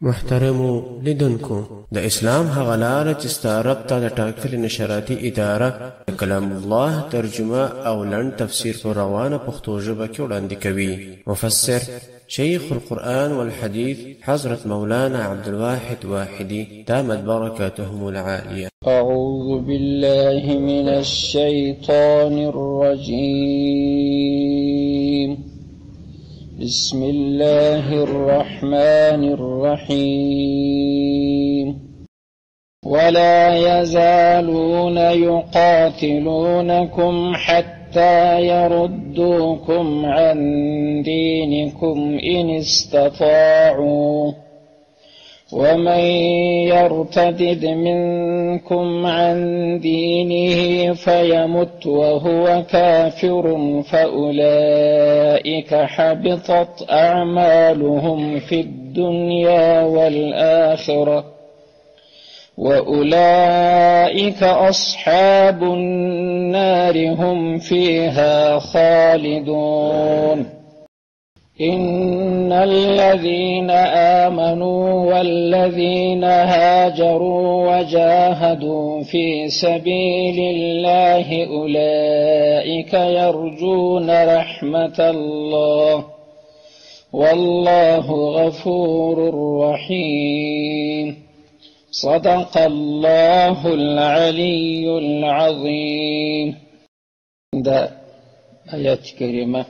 محترمو لیدونکو د اسلام هغه لاره چې ستا رب ته د ټاکلې نشراتي اداره د کلام الله ترجمه او لنډ تفسیر په روانه پښتو ژبه کې وړاندې کوي. مفسر شیخ القرآن والحديث حضرت مولانا عبدالواحد واحدي دامت بركاتهم العالية. أعوذ بالله من الشيطان الرجيم. بسم الله الرحمن الرحيم. ولا يزالون يقاتلونكم حتى يردوكم عن دينكم إن استطاعوا ومن يرتد منكم عن دينه فيمت وهو كافر فأولئك حبطت أعمالهم في الدنيا والآخرة وأولئك أصحاب النار هم فيها خالدون. إن الذين آمنوا والذين هاجروا وجاهدوا في سبيل الله أولئك يرجون رحمة الله والله غفور رحيم. صدق الله العلي العظيم. دا آيات كريمة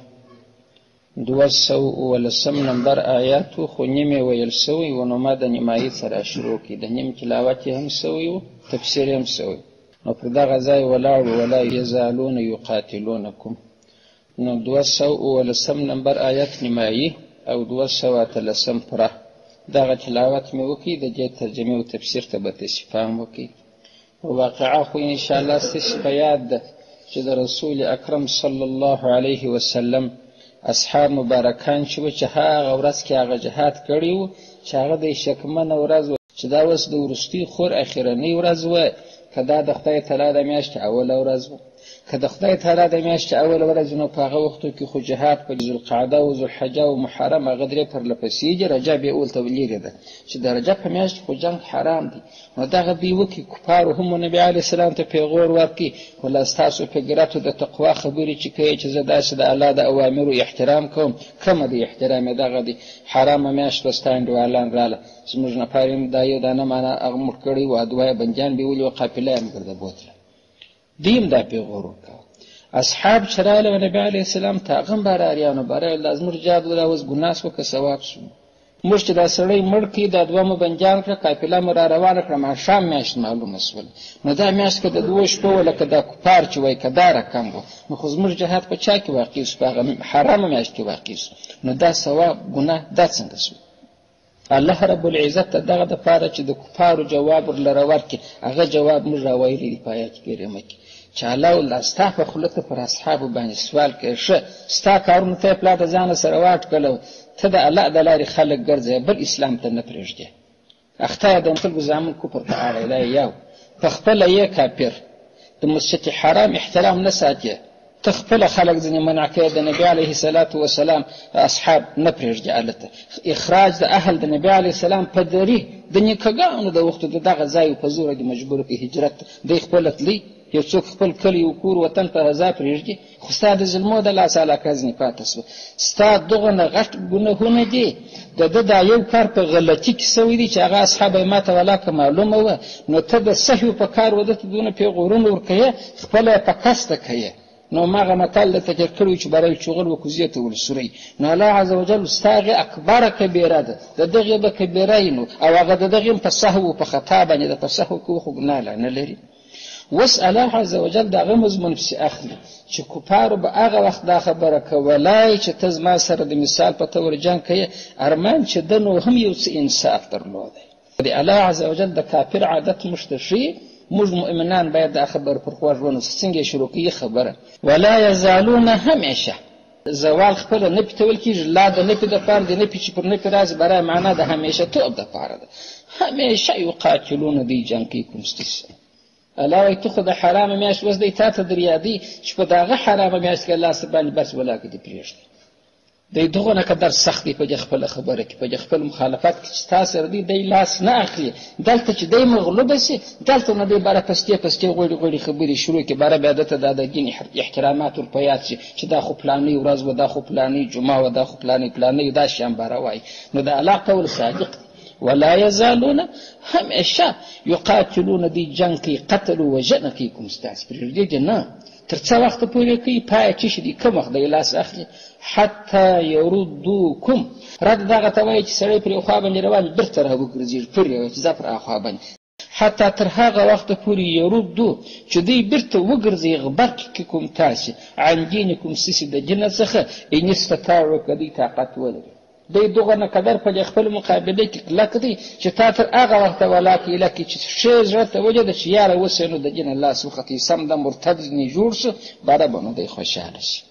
210 نمبر آیاتو خو نیمه ویل سوی و نو ما د نیمایي سره شروع کی د نیم تلاوت هم سوی و تفسیر هم سوی نو پر دغه ځای ولاړو ولا یزالون یقاتلونکم نو 210 نمبر آیات نیمایي او 213 پره دغه تلاوت مې وکړي د دې ترجمه او تفسیر ته به تاسو فهم وکړي. واقعا خو ان شاء الله ستاسو په یاد ده چې د رسول اکرم صلی الله علیه وسلم اصحاب مبارکان چې هغه ورځ کې هغه جهاد کړی و چې هغه د شکمن ورځ چې دا اوس د وروستي خور اخرنۍ ورځ و که دا د خدای تعالی د میاشتې اوله ورځ و که د خدای تعالی د میاشتې اوله ورځ نو په هغه وختو کې خو جهاد په ذوالقعده او ذوالحجه او محرم هغه درې پرلپسې دي. رجب یې اول ته لیرې ده چې د رجب په میاشت خو جنګ حرام دی. نو دغه دوی وکړي کفارو هم نبي علیه السلام ته پیغور ورکړي ولا ستاسو په ګراتو د تقوا خبرې چې کوي چې زه داسې د الله د اوامرو احترام کوم کومه دی احترام یې دغه دی حرامه میاشت وستا انډیوالان راله زموږ نفر یې دا یو دانه معنی هغه مړ کړی و دوه بندیان به ولي قافله یې ګرځه بوتله دیم دا پیغور وکړه. اصحاب چراله و نبی علیه السلام تاغمبر اریانو برای لازم رجاد ولا وز ګناس وک ثواب شو موږ چې دا سړی مړ کی دا دوه بندیان کړه قافله مر روانه کړه ما شام میاشت معلومه سول نو دا میاشت کې د دوه شپو ولا کدا کفار چې وای کدا رقم وو نو خو زموږ جهاد په چا کې واقع شو هغه حرام میاشت کې واقع شو نو دا ثواب ګناه دا څنګه شو. الله رب العزت دغه د پاره چې د کفارو جواب ورلره ورکړي هغه جواب موږ راوایلی دی په آیات کریمه کې چې الله الله ستا په خلته پر اصحابو باندې سوال کوي شه ستا کارونه ته پلاټ ځان سره واټ کړو ته د الله د لارې خلک ګرځي بل اسلام ته نه پرېږدي اخته د خپل زامن کوپر ته اړه لا یو تخپل یې کافر د مسجد حرام احترام نه ساتي تخپل خلق ځنه منع کوي د نبی علیه الصلاۃ والسلام اصحاب نه پرېږدي الته اخراج د اهل د نبی علیه السلام په دری د نیکګانو د وخت دغه ځای په زور د مجبور په هجرت د خپل تلی یو څوک خپل کلی او کور وطن په هزار پرېږدي خو ستاسو د ظلمو د الله تعالی کزنی پاتسو ستاسو دغه نه غټ ګناهونه دي د دا یو کار په غلطی کې سوی دي چې هغه اصحاب ماته ولا که معلومه و نو ته د صحیح په کار ودته دونه پیغورونه ورکه خپل په کسته کوي نو ماغه متل ته کړو چې برای چغل وکوزیت ولسری نو الله عز وجل استاغه اکبر کبیره ده دغه به کبیره نو او هغه دغه په سهو په خطا باندې د سهو کو خو نه لري واسأل عز وجل دغه مضمون په اخلي چې کفار به هغه وخت دا خبره کولای چې تزما سره د مثال په تور جنگ کوي ارمان چې دنو هم یو څه انصاف درلوده دی. الله عز وجل د کافر عادت مشتشي موږ مؤمنان باید دا خبر پر خو ورونه څنګه شروع کی خبره ولا یزالون همیشه زوال خپل نه پټول کیږي لا د نه پټ د پاره د نه پټ پر نه راز برای معنا د همیشه توب د پاره ده همیشه یقاتلون دی جنگ کی کومستس الله ته خو د حرام میاش وز دی تا ته دریادي چې په داغه حرام میاش کې الله سبحانه بس ولا کې دی پریشت دی دغونه قدر سخت دی په دې خپله خبره کې، په دې خپل مخالفت کې چې ستا سره دی دی لاس نه اخلي. دلته چې دی مغلوبه سي دلته نه دی باره پستې غوړي خبرې شروع کړي، باره بیا دته دا د دین احترامات ور په یاد شي چې دا خو پلاني ورځ و، دا خو پلاني جمعه و، دا خو پلاني دا شیان باره وایي. نو د الله قول صادق دی. ولا یزالون همیشه یقاتلون دی جنګ کوي، قتل و وژنه کوي کوم ستاسې پرېږدي نه تر څه وخته پورې کوي، پایه چې شي دي کوم وخت دی لاس اخلي. حتی یردوکم رد دغه ته وایي چې سړی پرې خوا باندې روان بیرته راوګرځېږي، پرې وایي چې ځه پر هاخوا باندې. حتی تر هغه وخته پورې یردو چې دوی بیرته وګرځي غبرګ کړي کوم تاسې عن دینکم ستاسې د دین څخه ان استطاعوا که دوی طاقت ولري. دی دغه نه قدر په خپل مقابله کې کلک دی چې تا تر هغه وخته ولا کیله کې چې ښې زړه ته وجده چې یاره اوس نو د دین لاس وختي سم د مرتد نه جوړ شو، باره به نو دی خوشحاله شي.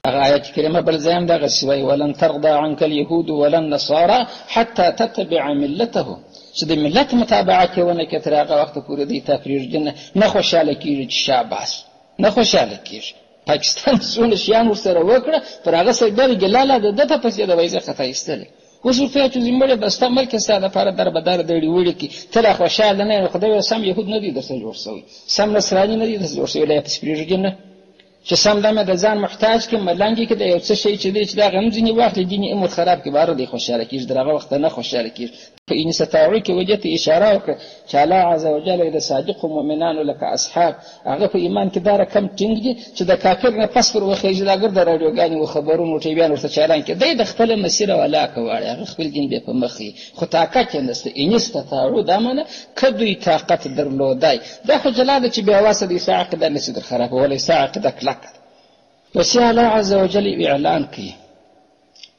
هغه آیت کریمه بل ځای هم دغسې وایي ولن ترضى عنک اليهود ولا النصارى حتى تتبع ملتهم، چې د ملت متابعت یې ونه کړې تر هغه وخته پورې دی تا پرېږدي نه خوشحاله کېږي چې شاباس نه خوشحاله کېږي. پاکستان څونه شیان ورسره وکړه پر هغه سره ډېرې ګلاله د ده ته پسې د وایي زه خطا ایستلی. اوس ورته وایي چې زه مړی به ستا ملک ستا دپاره دربداره دړې وړې کړي، ته لا خوشحاله نه یې. نو خدای ویل سم یهود نه دي درته جوړ سوي، سم نصراني نه دي درته جوړ سوي، لا یې پسې پرېږدي نه چې سم دمه د ځان محتاج کړي ملنګې کړي د یو څه شی چې دی چې د هغه هم ځینې واخلي دیني امور خراب کړي، باره دی خوشحاله کېږي، در هغه وخته نه خوشحاله کېږي. په ان استطاعو کې وجه ته اشاره وکړه چې الله عز وجل د صادقو مؤمنانو لکه اصحاب هغه په ایمان کې دا رقم ټینګ دي چې د کافر نه پس پر وخېږي دا ګرده راډیوګانې و خبرونو ټیویان ورته چالان کړي. دی د خپله مسیره ولاکه واړي، هغه خپل دین بیا په مخ یي، خو طاقت یې نسته. ان استطاعو دا معنه که دوی طاقت درلودی، دا خو جلا ده چې بیا واسه د عیسی عقیده نسي در خرابولی، عیسی عقیده کلکه ده. پس الله عز وجل اعلان کوي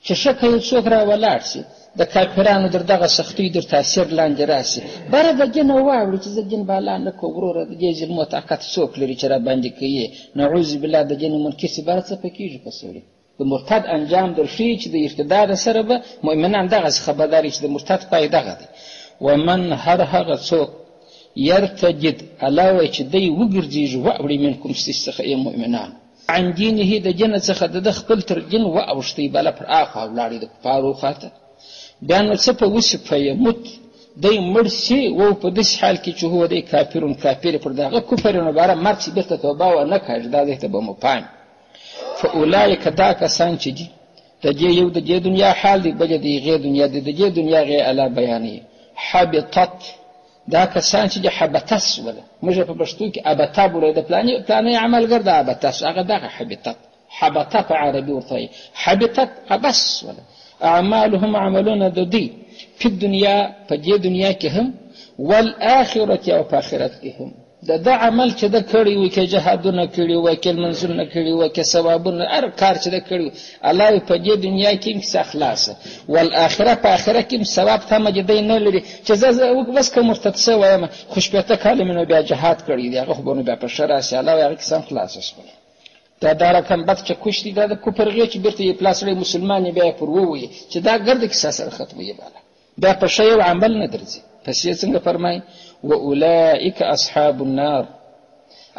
چې ښه که یو څوک را ولاړ سي د کافرانو در دغه سختۍ در تاثیر لاندې راسي، بره د دینه واوړي چې زه دین بالا نه کوم، وروره د دې ظلمو طاقت څوک لري چې را باندې کوي. نعوذ بالله د دین منکر سي بره څه پکېږي په سړي د مرتد انجام در ښیي چې د ارتداد سره به مؤمنان دغسې خبرداري چې د مرتد پای دغه دی. ومن هر هغه څوک یرتجد الله وایي چې دی وګرځېږي واوړي منکم ستاسې څخه ای مؤمنانو عن دینه د دین څخه د خپل تر دین واوښتي بله پر اخوا ولاړې د کفارو خواته، بیا نو څه په وسي فیموت دی مړ سي و په داسې حال کې چې هو دی کافرون کافر پر دغه کفر نه باره مرګ چې بېرته توبه ونه کړي، دا دی ته به مو پام. فاولئک دا کسان چې دي د دې یو د دې دنیا حال دی، بل د هغې دنیا دی، د دې دنیا غې الله بیانوي. حبطت دا کسان چې حبتس وله موږ په پښتو کې ابتا بولو د پلانې عملګر د ابتس هغه دغه حبطت حبطه په عربي ورته وایي حبطت ابس وله اعمالهم عملونه د دوی په دنیا په دې دنیا کې هم والآخرة او په آخرت کې هم د عمل چې د کړی وي کې جهادونه کړي وي کې منزلونه کړي وي کې ثوابونه هر کار چې د کړي الله په دې دنیا کې څه خلاصه والآخرة په آخرت کې ثواب تمه دې نه لري چې زه بس کوم مرتد سه وایم خوشبخته کاله منو بیا جهاد کړی دی هغه خو بیا په شر اسه الله هغه کسان خلاص شول. دا رقم بد چې کوشتي دا د کوپر غي چې بیرته یې پلاسړي مسلمان بیا پر ووي چې دا ګرد کې سره ختمي بالا بیا په شی عمل نه درځي. پس یې څنګه فرمای واولئک اصحاب النار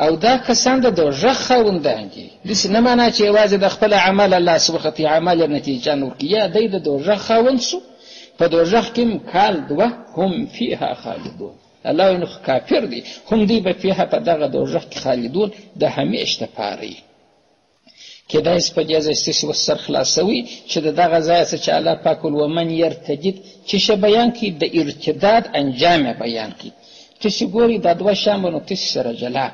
او دا کسان د دوزخ خوندان دي. داسې نه معنا چې یوازې د خپل عمل الله سبحانه عمل نتیجه نور کې یا دی د دوزخ خوند شو په دوزخ کې کال دوه هم فيها خالدون. الله انه کافر دي هم دی به فيها په دغه دوزخ کې خالدون د همیشه پاره کدا اس په جزا استس وسر خلاصوي چې دغه ځای څخه چې الله پاک ومن يرتجد چې بیان کی د ارتداد انجام بیان کی چې ګوري د دوه شامونو تاسو سره جلا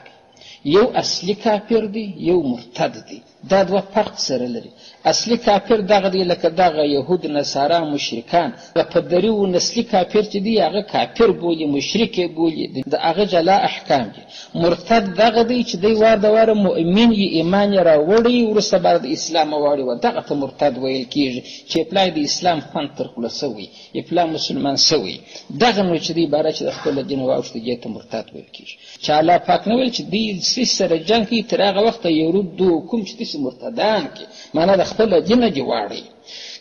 یو اصلي کافر دی یو مرتد دی دا دوه فرق سره لري. اصلي کافر دغه دی لکه دغه يهود نصارا مشرکان په دریو نسلي کافر چې دی هغه کافر بولی مشرک بولی د هغه جلا احکام دي. مرتد دغه دی چې دی واره مؤمن ی ایمان را وړي ورسته بر د اسلام واړي و دغه ته مرتد ویل کیږي چې پلای د اسلام خوان تر خلاصوي پلای مسلمان سوي دغه نو چې دی بار چې خپل دین واوښته دې ته مرتد ویل کیږي. چې الله پاک نو ویل چې دی سره جنگ کی تر هغه وخت یرودو کوم چې مرتدان کی معنا د خپل دین دی واړي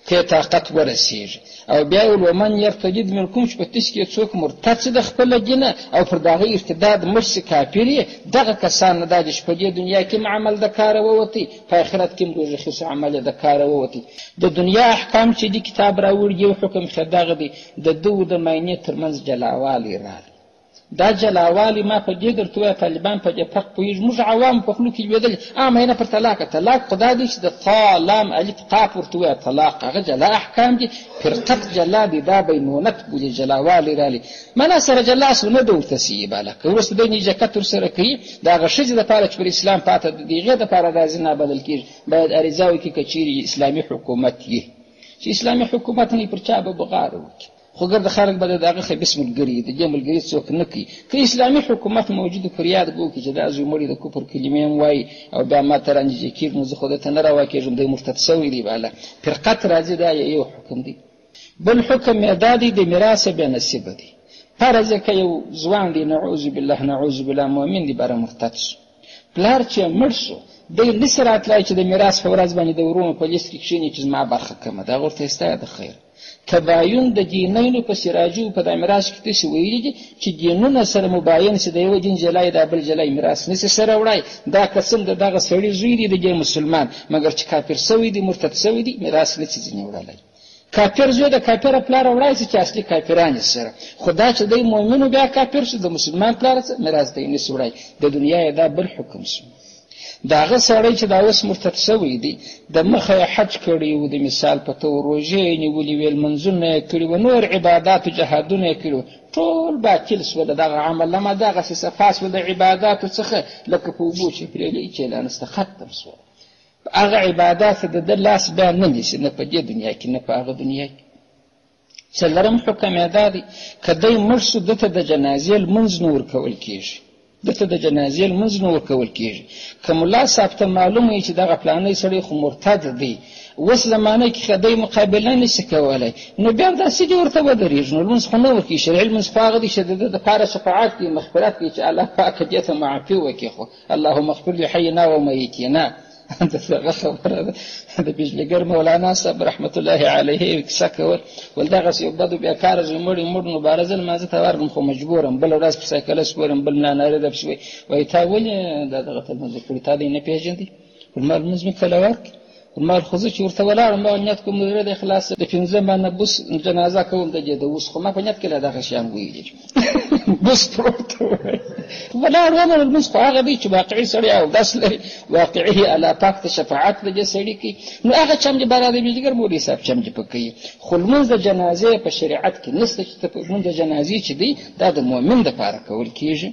که طاقت ورسیږي. او بیا یې ویل ومن یرتد منکم چې په تاسې کې څوک مرتد شي د خپله دینه او پر د هغه ارتداد مړ شي کافر یې، دغه کسان نه دا دي چې په دې دنیا کې هم عمل د کاره ووتی، په آخرت کې هم دوزخي عمل یې د کاره ووتی. د دنیا احکام چې دي کتاب راوړي یو حکم ښه دغه دی د ده و د ماینې تر منځ جلاوالی راغلی. دا جلاوالی ما په دې درته ووایه طالبان په دې فرق پوهېږي. موږ عوامو په خولو کې لوېدلې مینه پر طلاقه طلاق خو دا دی چې د طا لام الف قاف ورته ووایه طلاق هغه جلا احکام دي، فرقت جلا دي، دا بینونت بولي جلاوالی رالی منا سره جلا سو نه ده ورته سي باله که وروسته دی نجاکت ورسره کوي د هغه ښځې دپاره چې پر اسلام پاته ده د هغې دپاره دا زنا بدل کېږي. باید عریضه وکړي که چیرې اسلامي حکومت یې چې اسلامي حکومت نه پر چا به بغاره وکړي، خو ګرد خلک به د هغه خبیث ملګري د دې ملګري څوک نه کوي. که اسلامي حکومت موجود فریاد به وکړي چې دا زوی مړي د کفر کلمې هم وایي او بیا ما ته رانژدې کېږي نو زه خو درته نه راواکېږم دی مرتد سوی دی باله فرقت راځي. دا یو حکم دی. بل حکم یې دا دی د میراث بې نصیبه دی. فرض که یو ځوان دی نعوذ بالله مؤمن دی باره مرتد شو، پلار چې مړ شو دی نسي راتلی چې د میراث په ورځ باندې د ورونو په لیست کې کښېني چې زما برخه کمه ده، هغه ورته ستا د خیر. تباین د دینینو په سراجو په دا میراث کې تاسې ویلي دي چې دینونه سره مباین سي، د یو دین جلای دا بل جلای میراث نسي سره وړی. دا قسم د دغه سړي زوی دی د دې مسلمان مګر چې کافر سوی دی مرتد سوی دی میراث نسي ځینې وړلی. کافر زوی د کافره پلاره وړی سي چې اصلي کافران یې سره، خو دا چې دی مؤمن و بیا کافر شو د مسلمان پلاره څه میراث ته یې نسي وړی. د دنیا یې دا بل حکم شو. د هغه سړی چې دا اوس مرتد سوی دی د مخه یې حج کړی و، د مثال په توګه روژې یې نیولي وې، لمنځونه یې کړي و، نور عباداتو جهادونه یې کړي و، ټول باطل سوله. دغه عمل لما دغسې صفا سوه د عباداتو څخه لکه په اوبو چې پرېږدي چې لا نسته ختم سوه. هغه عبادات د ده لاس بیا نه نیسي نه په دې دنیا کې نه په هغه دنیا کې. څلورم حکم یې دا دی که دی مړ سو ده ته د جنازې لمونځ نه ورکول کېږي، دته د جنازې لمونځ نه ورکول کېږي. که ملا صاحب ته معلوم وي چې دغه فلانی سړی خو مرتد دی، اوس زمانه کې خدای مقابله نشي کولی، نو بیا داسې دې ورته ودرېږي، نو لمونځ خو نه ورکوي. شرعي لمونځ خو هغه دی چې د ده دپاره شفاعت کوي، مغفرت کوي چې الله پاکه دې ته معافي وکړي. خو اللهم اغفر لحینا ومیتنا دغه خبره ده. د بجلیګر مولانا صاحب رحمت الله علیه کیسه کول ول دغسې یو بد و بیکاره زوی مړ نو باره زه لمانځه ته ورغلم خو مجبورم، بله ورځ په سایکله سپورم، بل نانارې ده پسې وایي وایي تا ولې دا دغه ته لمونځ کړي، تا دی نه پېژندې؟ ما لمونځ مې کله ورکړي، ما خو زه چې ورته ولاړم ما نیت کوم زړه د اخلاص د پنځه باندې بوس جنازه کوم د دې د اوس خو ما په نیت کې لا دغه شیان ویلي بوس پروت ولاړ ومه لمونځ خو هغه دی چې واقعي سړی اودس لري، واقعي الله پاک ته شفاعت د دې سړي کوي، نو هغه چم دې باره د بجلیګر مولوي صاحب چم دې په کوي. خو لمونځ د جنازې په شریعت کې نشته چې لمونځ د جنازې چې دی دا د مؤمن دپاره کول کېږي.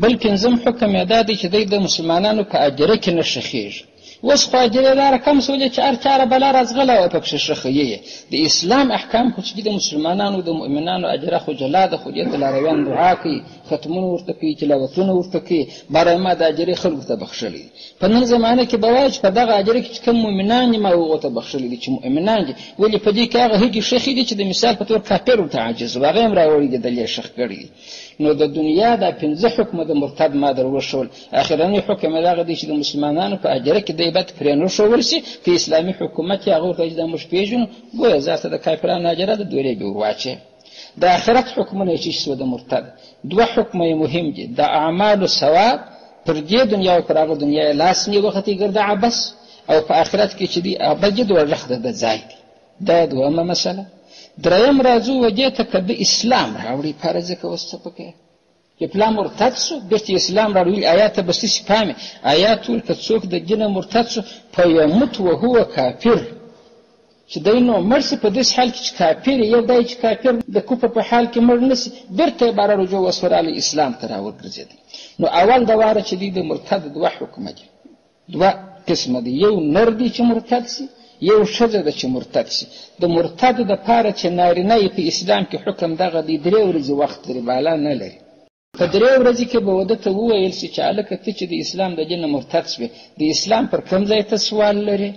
بل پنځم حکم یې دا دی چې دی د مسلمانانو په اجره کې نه ښخېږي. اوس خو اجرې لاره کم سولې چې هر چاره بله راځغله وه پکښې ښخیې. د اسلام احکام خو چې د مسلمانانو د مؤمنانو اجره خو جلا ده، خو دې ته لارویان دعا کوي، ختمونه ورته کوي، تلاوتونه ورته کوي، باره ما د اجرې خلکو ته بخښلي. په نن زمانه کې به وایي چې په دغه اجره کې چې کوم مؤمنان دي ما هغو ته بخښلي دي چې مؤمنان دي، ولې په دې کې هغه هغې ښخې دي چې د مثال په طور کافر ورته عاجز و، هغه هم راوړي دي دلې ښخ کړي دي. نو د دنیا دا پنځه حکمه د مرتد ما در وښول. اخرنی حکم یې دغه دی چې د مسلمانانو په اجره کې دی باید پرې نه ښول شي. که اسلامي حکومت یې هغه ورته چې دا موږ پېژنو ګویا ځاته د کافرانو اجره ده دورې به ورواچوې. د آخرت حکمونه یې چې شوه د مرتد دوه حکمه یې مهم دي. د اعمالو ثواب پر دې دنیا او پر هغه دنیا یې لاس نه وختې ګرده عبس، او په آخرت کې چې دی ابدي دوزخ د ځای دی. دا دویمه مسله. دریم راځو وجې ته که د اسلام راوړي فرض که اوس څه پکې چې پلا مرتد سو بېرته اسلام راوړي آیات ته بستې سي پامې آیات ویل که څوک د دینه مرتد سو فیموت وهو کافر چې دی نو مړ سي په داسې حال کې چې کافر یو دی چې کافر د کفر په حال کې مړ نه سي بېرته یې باره رجوع وسورالی اسلام ته راوګرځېدی. نو اول د واره چې دی د مرتد دوه حکمه دي، دوه قسمه دي. یو نر دی چې مرتد سي، یو ښځه ده چې مرتد شي. د مرتد دپاره چې نارینه یې په اسلام کې حکم دغه دی 3 ورځې وخت لري، بالا نه لري. په 3 ورځې کې به وده ته وویل شي چې هلکه ته چې د اسلام د دینه مرتد شوې د اسلام پر کوم ځای ته سوال لري.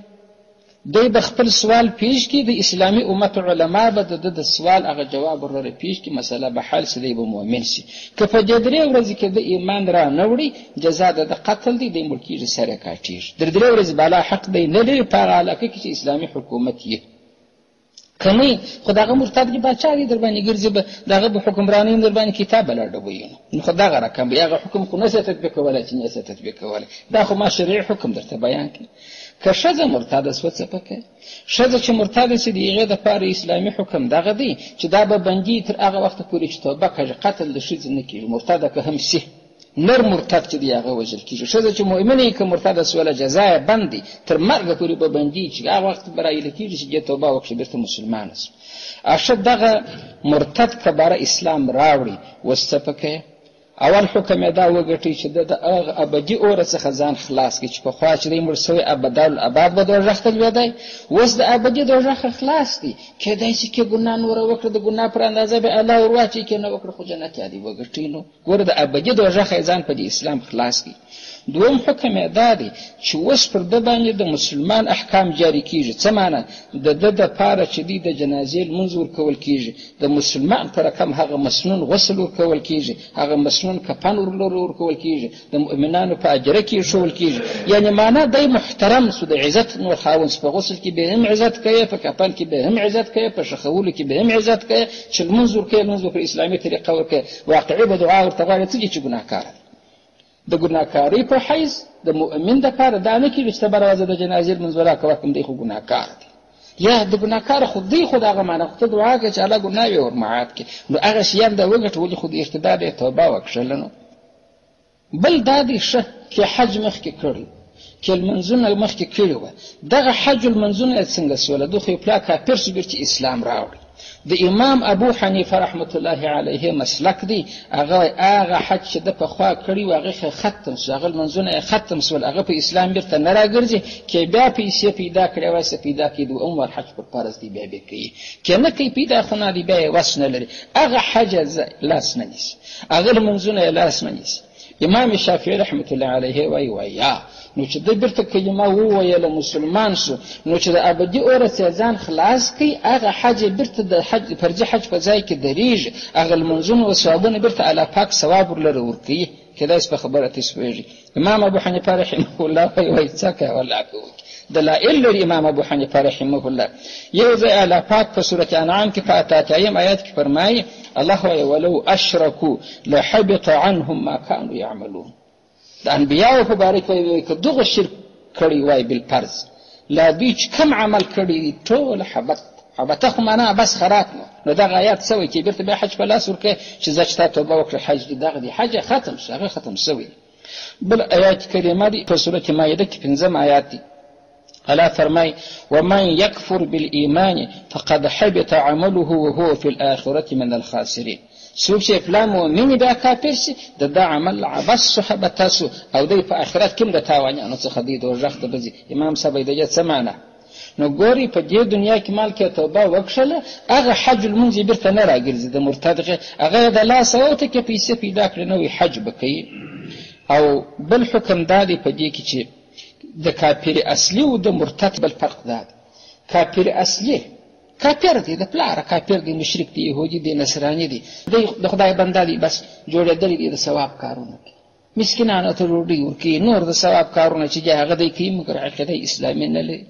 دی به خپل سوال پیش کړي، د اسلامي امت علما به د ده د سوال هغه جواب ورره پیش کړي، مسله به حل شي، دی به مؤمن شي. که په دې 3 ورځې کې د ایمان را نه وړي جزا د قتل دی، دی مړ کېږي، سر یې کاټېږي. 3 ورځې بالا حق دی نه لري په هغه علاقه کې چې اسلامي حکومت یې. که نه خو دغه مرتد کې باچا دی در باندې ګرځي به دغه به حکمراني هم در باندې کتاب به لړډوي نو خو دغه رقم به هغه حکم خو نشي تطبیق کولی چې نشي تطبیق کولی دا خو ما شرعي حکم درته بیان کړي که ښځه مرتده سوه څه پکې ښځه چې مرتده سي د هغې دپاره اسلامي حکم دغه دی چې دا به بندي تر هغه وخته پورې چې توبه کړي قتل د ښځې نه کېږي مرتده که هم سي نر مرتد چې دی هغه وژل کېږي ښځه چې مؤمنه یې که مرتده سوله جزا یې بند دی تر مرګه پورې به بندي چې هغه وخت به رایله کېږي چې دې توبه وکړي بېرته مسلمانه سي ښه دغه مرتد که باره اسلام راوړي اوس څه پکې اول حکم یې دا وګټي چې د هغه ابدي اوره څخه ځان خلاص کړي چې پخوا چې دی مړ سوی ابدالاباد به دوژخ ته لوېدی اوس د ابدي دوژخه خلاص دی کېدای شي کې ګناه نوره وکړه د ګناه پر اندازه به الله ور واچوي کې نه وکړه خو جنت یادي وګټي نو ګوره د ابدي دوژخه یې ځان په دې اسلام خلاص کړي دوم حکم یې دا دی چې اوس پر ده باندې د مسلمان احکام جاري کېږي څه معنی د ده دپاره چې دی د جنازې لمونځ ورکول کېږي د مسلمان په رقم هغه مسنون غسل ورکول کېږي هغه مسنون کفن ورکول کېږي د مؤمنانو په اجره کې ایښول کېږي یعنې معنا دی محترم سو د عزت نور خاوند په غسل کې به هم عزت کوي په کفن کې به هم عزت کوي په شخولو کې به هم عزت کوي چې لمونځ ورکوي لمونځ په اسلامي طریقه ورکوي واقعي به دعا ورته غواړي څه دي چې ګناهکاره د ګناهکارۍ په حیث د مؤمن دپاره دا نه کېږي چې ته به راځه د جنازې لمونځ ولا کوه کوم دی خو ګناهکار دی یا د ګناهکاره خو دی خو د هغه معنا خو ته دعا کوې چې الله ګناه یې ور معاف کړي نو هغه شیان دا وګټه ولې خو د ارتداد یې توبه وکړله نو بل دا دی ښه کې حج مخکې کړی کې لمنځونه مخکې کړي وه دغه حج لمنځونه یې څنګه سوله ده خو یې پلار کافر شو بېرته اسلام راوړي د امام ابو حنیفه رحمت الله علیه مسلک دی هغه حج چې ده پخوا کړي و هغه ختم شو هغه لمنځونه یې ختم شول هغه په اسلام بیرته نه راګرځي چې بیا پیسې پیدا کړی وای څه پیدا کړي دوم ور حج پر فرض دی بیا کوي که نه کوي پیدا خو نه دی بیا یې وس نه لري هغه حج لاس نه نیسي هغه لمنځونه یې لاس نه نیسي امام شافعي رحمت الله علیه وایي یا نو چې د بیرته کلمه وویله مسلمان شو نو چې د ابدي اوره څخه ځان خلاص کړي هغه حج بیرته د حج فرضي حج په ځای کې درېږي هغه لمونځونه او ثوابونه بیرته الله پاک ثواب ورلره ورکوي کېدای شي په خبره تسویږي امام ابو حنیفه رحمه الله وایي څه کوي والله کوي دلائل لري امام ابو حنیفه رحمه الله یو ځای الله پاک په سورة انعام کې په اتاتیم آیات کې فرمایي الله وایي ولو اشرکوا لحبط عنهم ما كانوا يعملون د انبیاء په باره کې وایي که دغه شرک کړی وای بالفرض لا دوی چې کم عمل کړي ټول حبطه خو معنا بس خراب نو دغه آیات څه وایي چې بیرته بیا حج په لاس ورکوي چې زه چې تا توبه وکړه حج دې دغه دی حج ختم شو هغه ختم شوی بل آیات کریمه دي په سورة مائده کې 5 آیات دي الله فرمای ومن يكفر بالإيمان فقد حبط عمله وهو في الآخرة من الخاسرين څوک چې فلان مؤمن بیا کافر شي د دا عمل عبس شو حبطه شو او دی په آخرت کې هم د تاوانیانو څخه دی دوژخ ته به ځي امام صاحب د څه معنا نو ګوري په دې دنیا کې مال کې توبه وکړله هغه حج لمونځ بیرته نه راګرځي د مرتد هغه د لاسه ووته کې پیسې پیدا کړي نوی حج به کوي او بل حکم دا دی په دې کې چې د کافر اصلي او د مرتد بل فرق دا دی کافر اصلي کافر دی د پلاره کافر دی مشرک دی یهودي دی نصراني دی د خدای بنده دی بس جوړېدلی دی د ثواب کارونه کوي مسکینانو ته ډوډۍ ورکوي نور د ثواب کارونه چې هغه دی کوي مګر عقیده اسلامي نه لري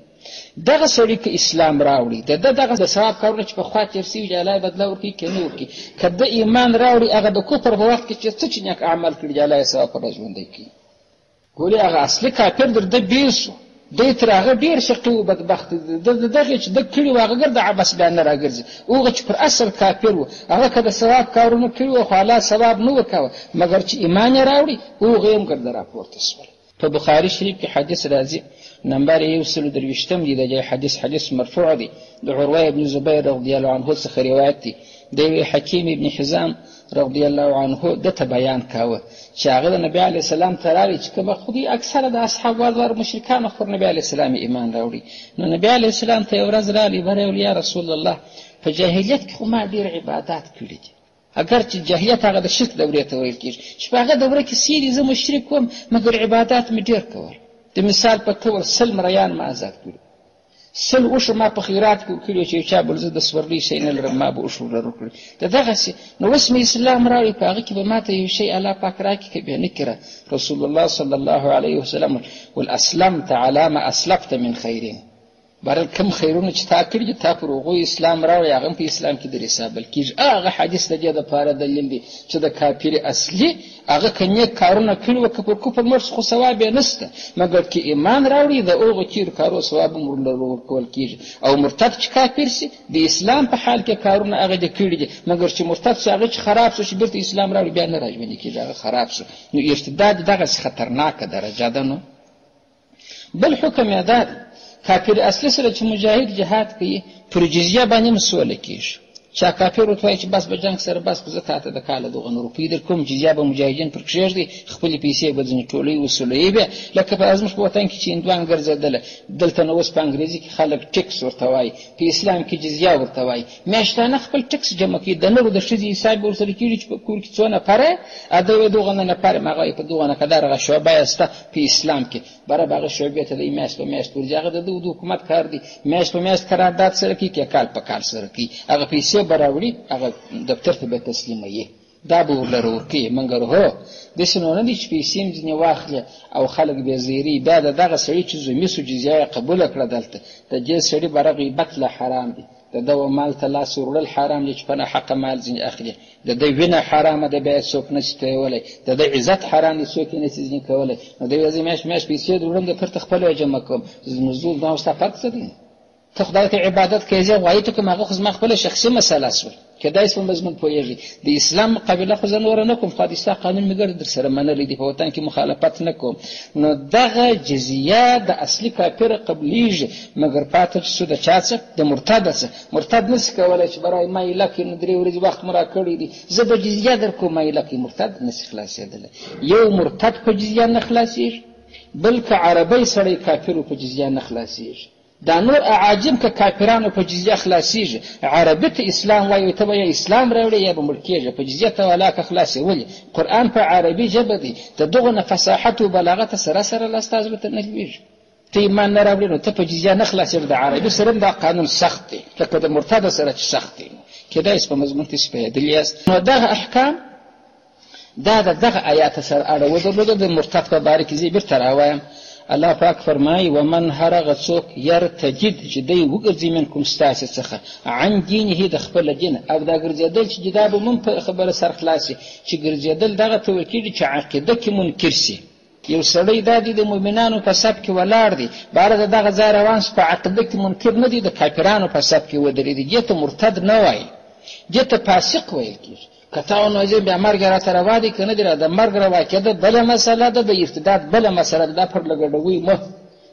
دغه سړي که اسلام راوړي د دغه د ثواب کارونه چې پخوا تېر سوي دي الله یې بدله ورکوي که نه ورکوي که د ایمان راوړي هغه د کفر په وخت کې چې څه چې نیک عمل کړي دي الله یې ثواب پر ژوندی کوي ګورې هغه اصلي کافر در ده بېل شو دی تر هغه ډېر شقي و بدبخت دغې چې ده کړي و هغه ګرده عبس بیا نه راګرځي هغه چې پر اصل کافر و هغه که د ثواب کارونه کړي و خو الله ثواب نه ورکوه مګر چې ایمان یې راوړي هغه هم ګرده راپورته شول په بخاري شریف کې حدیث راځي نمبر 123 دی د حدیث مرفوع دی د عروه ابن زبیر رضی الله عنه څخه روایت دی د حکیم ابن حزام رضی الله عنه دته بیان کاوه چې هغه د نبی علیه السلام ته راغی چې کومه خودي اکثره د اصحاب والور مشرکانو پر نبی علیه السلام ایمان راوړي نو نبی علیه السلام ته یو ورځ راغی ویل یا رسول الله په جاهلیت کې خو ما ډېر عبادات کړي دي اگر چې جاهلیت هغه د شرک دورې ته ویل کېږي چې په هغه دوره کې سیري زه مشرک وم مګر عبادات مې ډېر کول د مثال په تور 100 مریان ما آزاد کړي 100 اوښه ما په خیرات کې کړي چې چا بل زه د سورلي شی نه لرم ما به اوښ ورلره کړي دغسې نو اوس مې اسلام راوړي په هغه کې به ما ته یو شی الله پاک راکړي که بیا نه کړه رسول الله صلی الله علیه وسلم والاسلمت على ما اسلفت من خیرین بهرحال کوم خیرونه چې تا کړي دي تا پر هغوی اسلام راوړی هغه هم په اسلام کې در حسابل کېږي. هغه حدیث د دې دپاره دلیل دی چې د کافر اصلي هغه که نیک کارونه کړي وه که پر کفر مړ خو ثواب یې نشته، مګر که ایمان راوړي د هغو تېرو کارو ثواب هم ورکول کېږي. او مرتد چې کافر سي د اسلام په حال کې کارونه هغه دې کړي دي، مګر چې مرتد سي هغه چې خراب سو چې بېرته اسلام راوړي بیا نه راژوندي کېږي، هغه خراب سو. نو ارتداد دغسې خطرناکه درجه ده. نو بل حکم یې دا دی کافر اصلي سره چې مجاهد جهاد کوي پر جزیه باندې هم سوله کېږي. چا کافر ورته وایي چې بس به جنګ سره بس زه تا ته د کاله دغه روپۍ در کوم، جزیه به مجاهدین پر کښېږدي، خپلې پیسې به ځینې ټولوي وصولوي بیا. لکه زموږ په وطن کې چې هندوان ګرځېدله، دلته نو اوس په انګریزي کې خلک ټکس ورته وایي، په اسلام کې جزیه ورته وایي. میاشتانه خپل ټکس جمع کوي، د نرو د ښځې حساب به ورسره کېږي چې په کور کې څو نفره اده وایي دغه نه نفر م هغه وایي په دغه نه که دغه شعبه یې شته په اسلام کې برابر هغه شعبې ته دی میاشت په میاشت ورځي. هغه د حکومت کار دی، میاشت په میاشت قرارداد سره کوي که کال په کال سره کوي. هغه پیسې به راوړي هغه دفتر ته به تسلیموي، دا به ورلره ورکوي. مګر هو داسې نو نه دي چې پیسې هم ځینې واخلي او خلک بې زیري. بیا د دغه سړي چې ذمي سو جزیه یې قبوله کړه دلته د دې سړي به غیبت له حرام دی، د ده مال ته لاس وړل حرام دی چې په ناحقه مال ځینې اخلي، د ده وینه حرامه ده بیا څوک نشي تویولی، د ده عزت حرام دی څوک یې نشي ځینې کولی. نو دی زه میاشت میاشت پیسې وړم د پرته خپله جمع کوم، نزول دا ستا فرق څه دی؟ ته خدای ته عبادت کوې زه غوایي ته کوم هغه خو زما خپله شخصي مسله شوه، کیدای شي په مضمون پوهېږي. د اسلام مقابله خو زه نوره نه کوم، خو د ستا قانون مې ګر در سره منلی دی، په وطن کې مخالفت نه کوم. نو دغه جزیه د اصلي کافره قبلیږي، مګر پاته چې سو د چا څه د مرتده څه. مرتد نسي کولی چې برای ما ایله کړي نو 3 ورځې وخت مو را کړی دی زه به جزیه در کوم ما ایله کړي. مرتد نسي خلاصېدلی. یو مرتد په جزیه نه خلاصېږي، بل که عربی سړی کافرو په جزیه نه خلاصېږي. دا نور اعاجم که کافرانو په جزیه خلاصېږي، عربي ته اسلام وایي ته به یا اسلام راوړي یا به مړ کېږي، په جزیه ته ولاکه خلاصې. ولې؟ قرآن په عربي ژبه دی، د دغو نه فصاحت و بلاغت سره سره لاستا زړه ته نه لوېږي. ته ایمان نه راوړې نو ته په جزیه نه خلاصېږي. د عربي سره دا قانون سخت دی لکه د مرتده سره چې سخت دی. کېدای شي په مضمون کې پوهېدلي یاست. نو دغه احکام دا د دغه آیات سره اړه ودرلوده. د مرتد په باره کې زه بېرته راوایم. الله پاک فرمایي ومن هر هغه څوک یرتجد چې دی وګرځي منکم ستاسې څخه عن دینه د خپله دین. او دا ګرځېدل چې دا به مون په خبره سر خلاصي چې ګرځېدل دغه ته ویل کېږي چې عقیده کې منکر سي. یو سړی دا دی د مؤمنانو په صف کې ولاړ دی، باره د دغه ځای روان په عقیده کې منکر نه دی، د کافرانو په صف کې ودرېدي. دې ته مرتد نه وایي، دې ته فاسق ویل کېږي. که تا ونوځې بیا مرګ راته روا دی که نه دی را، د مرګ روا کېده بله مسله ده، د ارتداد بله مسله ده. دا پر لګډوي مه.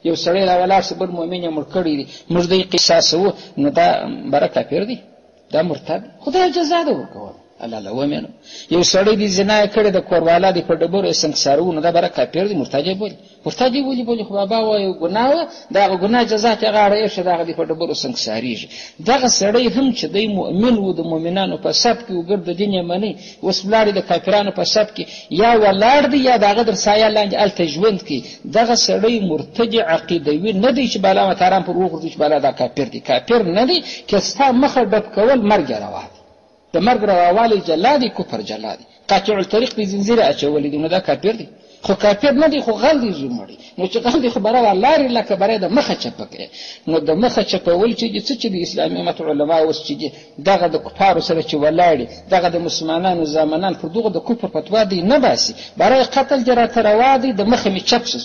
یو سړی را ولاړ شي بل مؤمن یې مړ کړی دی، موږ دی قصاصوو، نو دا بره کافر دی، دا مرتد. خدای جزا ده ورکوله الله ومنو. یو سړی دی زنا یې کړې د کوروالا دی په ډبرو یې سنګسارو، نو دا بره کافر دی، مرتد یې بولي. مرتد یې بولي خو بابا وایي ګناه وه، د هغه ګناه جزا ته غاړه ایښې، د هغه دی په ډبرو سنګسارېږي. دغه سړی هم چې دی مؤمن و د مؤمنانو په صف کې و ګرد دین یې مني، اوس ولاړ د کافرانو په صف کې یا ولاړ دی یا د هغه در سایه لاندې هلته ژوند کوي. دغه سړی مرتد عقیدوي نه دی چې بالا متاران پر وغورځي چې بالا دا کافر دی. کافر نه دی که ستا مخه ډب کول مرګ یې روا دی. د مرګ رواوالی جلا دی، کفر جلا دی. قاطع الطریق په زنځیر اچولی دی، نو دا کافر دی. خو کافر نه دی، خو غل دی زمړي. نو چې غل دی خو برابر لارې لکه برای د مخه چپه کوي. نو د مخه چپول چې څه چې د اسلامي امت علما اوس چې دغه د کفارو سره چې ولاړي، دغه د مسلمانانو زامنان پر دغه د کفر فتوا دی نه باسي، برای قتل جراته روا دی، د مخه می چپ شي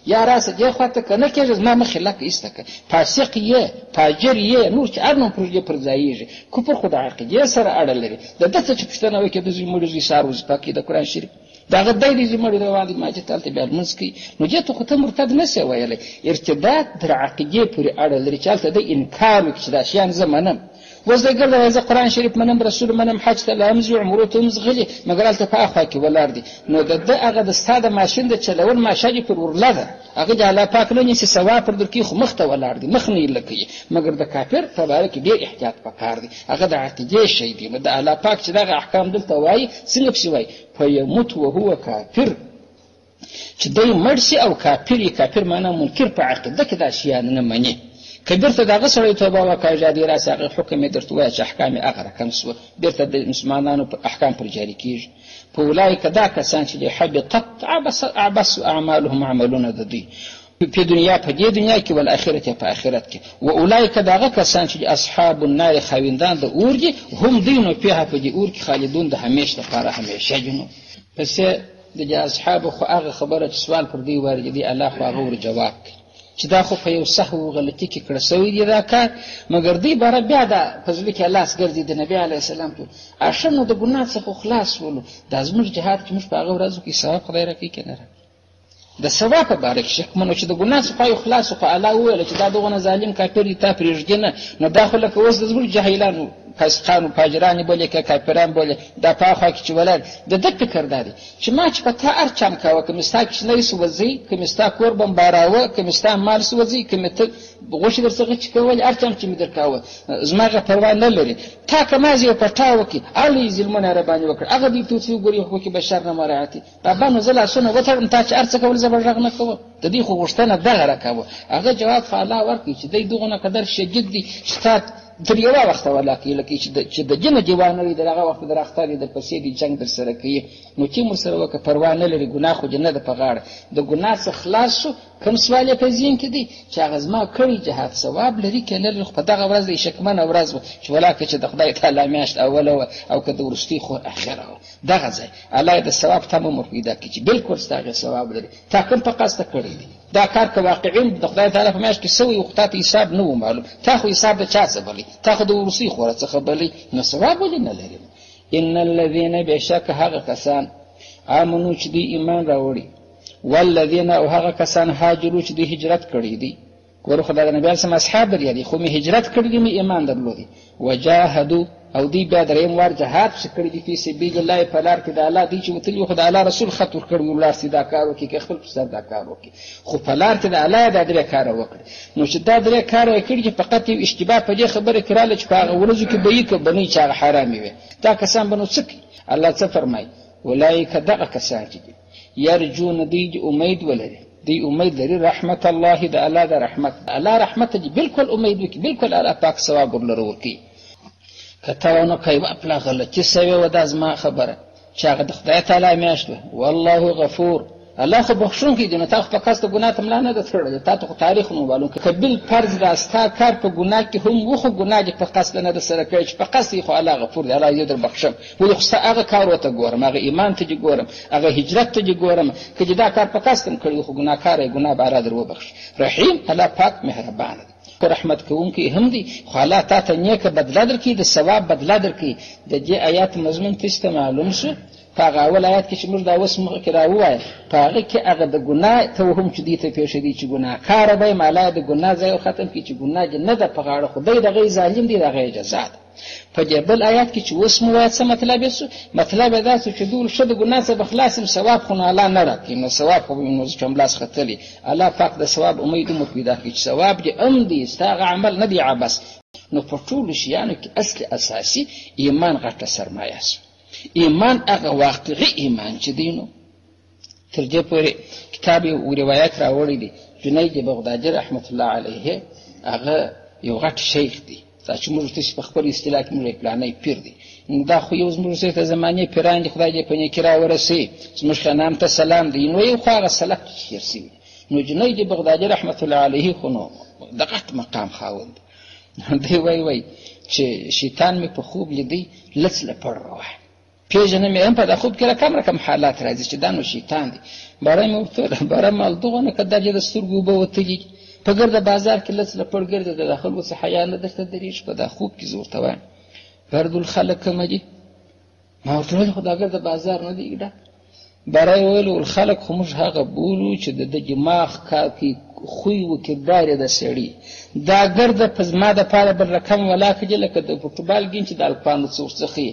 یا راسه دې خواته که نه کېږي زما مخې لکه ایسته که فاسق یې فاجر یې نور چې هر نوم پر ځایېږي. کفر خو د عقیدې سره اړه لري. د ده څه چې پوښتنه وکړي د زوی مړي زوی سهار وظیفه کوي د قرآن شریف، د هغه دی د زوی مړي روان دي ماجد ته هلته بیا لمونځ کوي. نو دې ته خو ته مرتد نه سې ویلی. ارتداد در عقیدې پورې اړه لري چې هلته د انکار وکړي چې دا شیان زه منم. اوس دی ګرده زه قرآن شریف منم، رسول منم، حج ته لا هم ځي، عمرو ته هم ځغلي، مګر هلته په اخوا کې ولاړ دي. نو د ده هغه د ستا د ماشین د چلول ماشه دې پر ورله ده، هغه د الله پاک نه نیسي، ثواب پر درکوي، خو مخ ته ولاړ دي، مخ نه یې لکوي. مګر د کافر په باره کې ډېر احتیاط پکار دی، هغه د عقیدې شی دی. نو د الله پاک چې دغه احکام دلته وایي څنګه پسې وایي فیموت وهو کافر، چې دی مړ سي او کافر یې. کافر معنا منکر په عقیده کې دا شیان نه مني. که بیرته دغه سړی توبه وکړي جادي راسي هغه حکم یې درته وایي چې احکام یې هغه رقم سوه، بیرته د مسلمانانو په احکام پر جاري کېږي. په اولئک دا کسان چې حبطت عبس اعمالهم عملونه د دوی په دنیا په دې دنیا کې والآخرت په آخرت کې. و اولئک دغه کسان چې اصحاب النار خاوندان د اور دي، هم دوی نو فيها په دې اور کې خالدون د همیشه لپاره همیشه جنو. پس د اصحاب خو هغه خبره چې سوال پر دی وارد دي، الله خو هغه ور جواب کوي چې دا خو په یو سهو او غلطي کې کړه سوی دی دا کار، مګر دی بار بیا دا فضل کې الله سګرځي د نبی علی السلام ته اشنو د ګناه څخه خلاص ولو. د زموږ جهاد کې موږ په هغه ورځو کې ثواب خدای راکړي کنه د ثواب په باره کې شک منو چې د ګناه څخه خلاص خو الله ویل چې دا دغه ظالم کافر دی تا پرېږدي نه داخله کې اوس د زموږ جاهلانو فاسقان او فاجران بولي که کافران بولي دا په خوا کې چې ولر د دې فکر داري چې ما چې پتا ارچم کاوه کوم ستا کې نه سوځي کوم ستا کور بمباراوه کوم ستا مال سوځي کوم ته غوښ درڅخه چې کول ارچم چې مدر کاوه زماغه پروا نه لري تا کمازي پټاو کې علي ظلمونه رباني وکړ هغه دې تو څو ګوري خو کې بشر نه مراعاتي بابا نو زلا سونه وتر تا چې ارڅ کول زبر نه کوه د دې خو غوښتنه دغه راکاوه هغه جواب فعلا ورکړي چې دې دغه قدر شدید دي شتات تر یو وخت ولا کې لکه چې د جن دیوانوي دغه وخت درختاري د پسې دی جنگ در سره کوي نو چې مو سره وک پروا نه لري ګناه خو جنت په غاړه د ګناه څخه خلاص شو کوم سوال په ذهن کې دی چې هغه زما کړی جهاد ثواب لري کله په دغه ورځ دی شکمنه ورځ چې ولاکه چې د خدای تعالی میاشت اوله او که د ورستي خو اخره دغه ځای الله د ثواب تمام پیدا کړي چې بالکل ستاسو ثواب لري تا کوم په قصد کړی دی دا کار که واقعي د خدای تعالی په میاشت کې سوی وختات حساب نه و معلوم تا خو حساب د چا څه بلی تا خو د ورسی خوره څخه بلی نو ثواب ولې نه لري. ان الذين بشک هغه کسان امنو چې دی ایمان راوړي والذین او هغه کسان هاجروا چې دی هجرت کړی دي ور خدای د نبی سم اصحاب لري خو می هجرت کړی دي می ایمان درلودي وجاهدوا او دی بیا دریم وار جهاد شکړی دي په سبیل الله په لار کې د الله دی چې وتلی خدای الله رسول خط ور کړی ولار سیدا کار وکي کې خپل پر دا کار وکي خو په لار کې د الله د درې کار وکړي نو چې دا درې کار وکړي فقط یو اشتباه په دې خبره کړاله چې په هغه ورځو کې به یې ک بنې چې هغه حرامي وي دا کسان بنو څک الله څه فرمای اولایک دغه کسان چې یرجون دی امید ولري دی امید لري رحمت الله د الله د رحمت الله رحمت دی بالکل امید وکي بالکل الله پاک ثواب ورلوي کتاونه کوي خپل غلطي سوي و د ازما خبره چې هغه د خدای تعالی میاشته والله غفور الله خو بخښون کې دي تاسو په کاسته ګناه تملا نه ده تړل تاسو تاریخ نو معلوم کبل فرض راستا کار په ګناه کې هم وخو ګناه دي په قصد نه ده سره کوي چې په قصد خو الله غفور دی الله یې در بخښم ولې خو هغه کار وته ګورم هغه ایمان ته ګورم هغه هجرت ته ګورم چې دا کار په قصد کړی خو ګناکار ګناه بار در وبخښ رحیم الله پاک مهربان دی رحمت کوونکی هم دی خو الله تاسو نیکه بدله درکې د ثواب بدله درکې د دې آیات مضمون تاسو معلوم شو هغه اول آیات کې چې موږ دا اوس مخکې راووایو په هغه کې هغه د ګناه توهم چې دی ته پیښ دی چې ګناهکار به مالا د ګناه ځای ختم کړي چې ګناه نه ده په غاړه خدای د غي ظالم دی د غي جزا ده په دې بل آیات کې چې اوس مو وایي څه مطلب یې مطلب دا چې دول شد ګناه څخه بخلاصم ثواب خو نه الله نه راکړي نو ثواب خو نو چې ملاس خطلې الله پاک د ثواب امید مو پیدا کړي چې ثواب دې ام دي ستغه عمل نه دی عبس نو په ټول شیانو کې اصل اساسي ایمان غټه سرمایه ایمان هغه واقعي ایمان چې دینو تر دې پورې کتاب او روایت راوړي دي جنید بغدادي رحمت الله علیه هغه یو غټ شیخ دی چې موږ ته په خپل اصطلاح کې موږ پلانې پیر دی دا خو یو زموږ ته زمانه پیران دي خدای دې په نیکرا ورسي زموږ خنام ته سلام دی نو یو خو سلام شرسي نو جنید بغدادي رحمت الله علیه خو نو د غټ مقام خاوند دی وای چې شیطان می په خوب لیدي لڅله پر روح پیژنه مې هم په د خوب کې رقم حالات راځي چې دا نو شیطان دی بارا مې ورته بارا مال دغه نه کده چې د سترګو به وتلی په ګرد بازار کې لڅله پر ګرد د داخل وسه حیا نه درته دریش په د خوب کې زور ته وای ګرد الخلق مجي ما ورته خدای ګرد بازار نه دی ګډه بارا ویل الخلق خو مش هغه بولو چې د دماغ کار کې خوې و کردار د سړی دا ګرد په ما د پاره بل رقم ولا کې لکه د فوټبال ګین چې د الپانو څوڅخي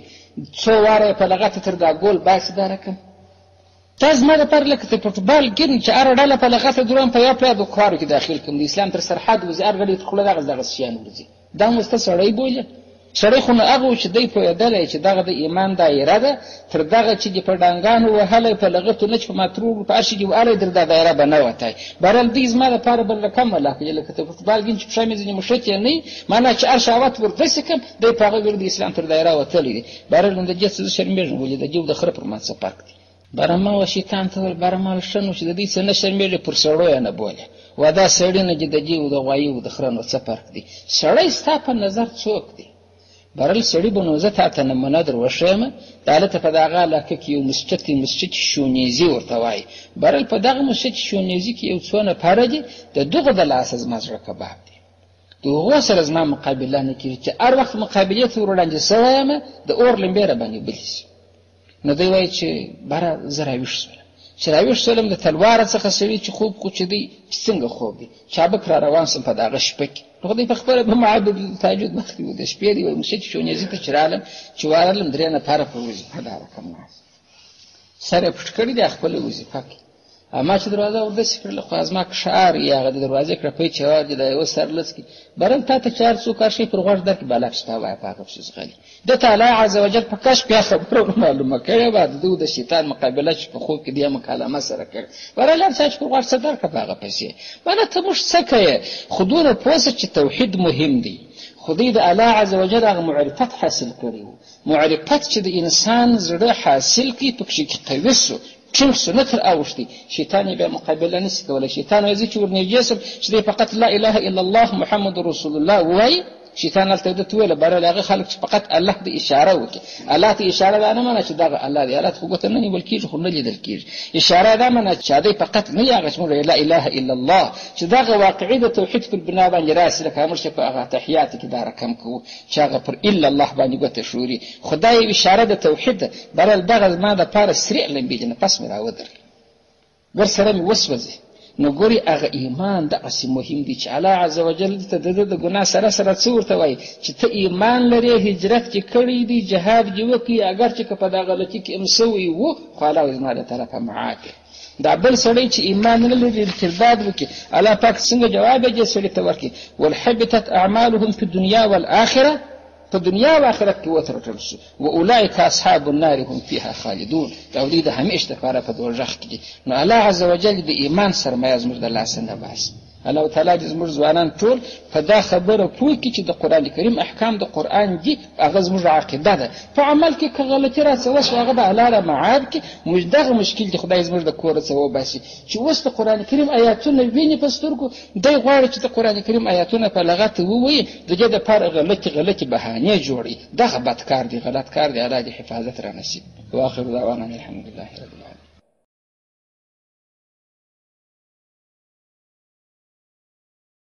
څو واره په لغته تر دا ګول باس دا رقم تاسو ما د پر لکه د فوټبال ګین چې ار ډاله په لغته درون په یو په د کارو کې داخل کوم د اسلام تر سرحد وزار غړي خپل دغه شیان ورځي دا مستسړی بوله سړی خو نه هغه چې دی په یادلای چې دغه د ایمان دایره ده تر دغه چې په ډانګانو وهله په لغته نچ په ماترو په ارشي دی واله در د دایره بنوته برل دې زما لپاره بل رقم ولا کې لکه ته فوټبال ګین چې په شامې ځنی مشته نه معنا چې ارشاوت ورته کم د پاغه ګر د اسلام تر دایره وتلې دي برل د جس شرمېږي ولې د جو د خره پر مات سپارک دي برما او شیطان ته برما شنو چې د دې څه نه شرمېږي پر سړو نه بوله دا سړی نه چې د دې او د غوایي او د خره نو څه فرق دی؟ سړی ستا په نظر څوک دی؟ برل سړي به نو زه تا ته نمونه در وښیم د هلته په دغه علاقه کې یو مسجد شونیزي ورته وایي. برل په دغه مسجد شونیزي کې یو څو نفره دي، د دغو د لاسه زما زړه کباب دی، د هغو سره زما مقابله نه کېږي چې هر وخت مقابلې ته ور وړاندې سوی یم د اور لمبې راباندې بلې شي. نو دوی وایي چې بره زه راویښ شولم، چې راویښ شولم د تلواره څخه سړي چې خوب خو چې دی چې څنګه خوب دی، چابک را روان سم په دغه شپه کې. نو خدای په خپله به معبد تهجد مخکې و د شپې دی مسجد شونیزي ته چې رالم چې ورغلم 3 نفره په وظیفه دا رقم ناست سر یې پټ کړي دی خپله وظیفه کې. اما چې دروازه وردسې کړله خو زما کشار یې هغه د دروازې کړپۍ چې واجي د یوه سرلڅ کې برل تا ته چې هر څوک هر شی پر غوږ درکړي بالاک شته وایه په هغه پسې ځغلي. ده ته الله عز وجل په کشف بیا خبره معلومه کړې وه د ده د شیطان مقابله چې په خوب کې د مکالمه سره کړې. برل هر چا چې پر غوږ څه درکړه په هغه پسې مانا ته موږ څه کوې؟ خو دونه پوه سه چې توحید مهم دی. خدای د الله عز وجل هغه معرفت حاصل کړی و، معرفت چې د انسان زړه حاصل کړي پکښې کې قوي سو ټینګ سو نه تر اوښتي شیطان یې بیا مقابله نسي کولی. شیطان وایي زه چې ورنږدې سم چې دی فقط لا اله الا الله محمد رسول الله ووایي، شیطان هلته ده ته ویله برل هغه خلک چې فقط الله ته اشاره وکړي. الله ته اشاره دا نه منه چې دغه الله دی، الله ته خو ګوته نه نیول کېږي خو نه لیدل کېږي. اشاره دا منه چې هدی فقط نه وي هغه چې موږ لا اله الا الله چې دغه واقعي د توحید پر بنا باندې راسي لکه موږ چې په هغه تحیات کې دا رقم کوو چې هغه پر الا الله باندې ګوته شوري. خدای اشاره د توحید ده برل دغه زما دپاره سریع لمبې دي نفس مې راودرکړي ورسره مې وسوځي. نو ګوري هغه ایمان دغسې مهم دی چې الله عز وجل ته د ده د ګناه سره سره څه ورته وایي چې ته ایمان لرې هجرت چې کړی دی جهاد دې وکړي اگر چې که په دا غلطي کې هم سوی و خو الله وایي زما د طرفه معاف کړي. دا بل سړی چې ایمان نه لري ارتداد وکړي الله پاک څنګه جواب یې دې سړي ته ورکړي والحبطت اعمالهم في الدنيا والآخرة په دنیا او آخرت کې وترټل شو واولئک اصحاب النار هم فيها خالدون. دا دوی د همیش دپاره په دوزخ کې دي. نو الله عز وجل د ایمان سرمایه زموږ د لاسه نه باسي. الله تعالی دې زموږ ځوانان ټول په دا خبره پوه کړي چې د قرآن کریم احکام د قرآن دي هغه زموږ عقیده ده. په عمل کې که غلطي راڅه وشوه هغه به الله را معاف کړي. دغه مشکل دی خدای زموږ د کوره څه وباسي چې اوس د قرآن کریم آیاتونه ویني په سترګو دی غواړي چې د قرآن کریم آیاتونه په لغت ووایي د دې دپاره غلطي بهانې جوړي. دغه بد کار دی غلط کار دی. الله دې حفاظت را نصیب. واخر دعوانا الحمد لله رب العالمین.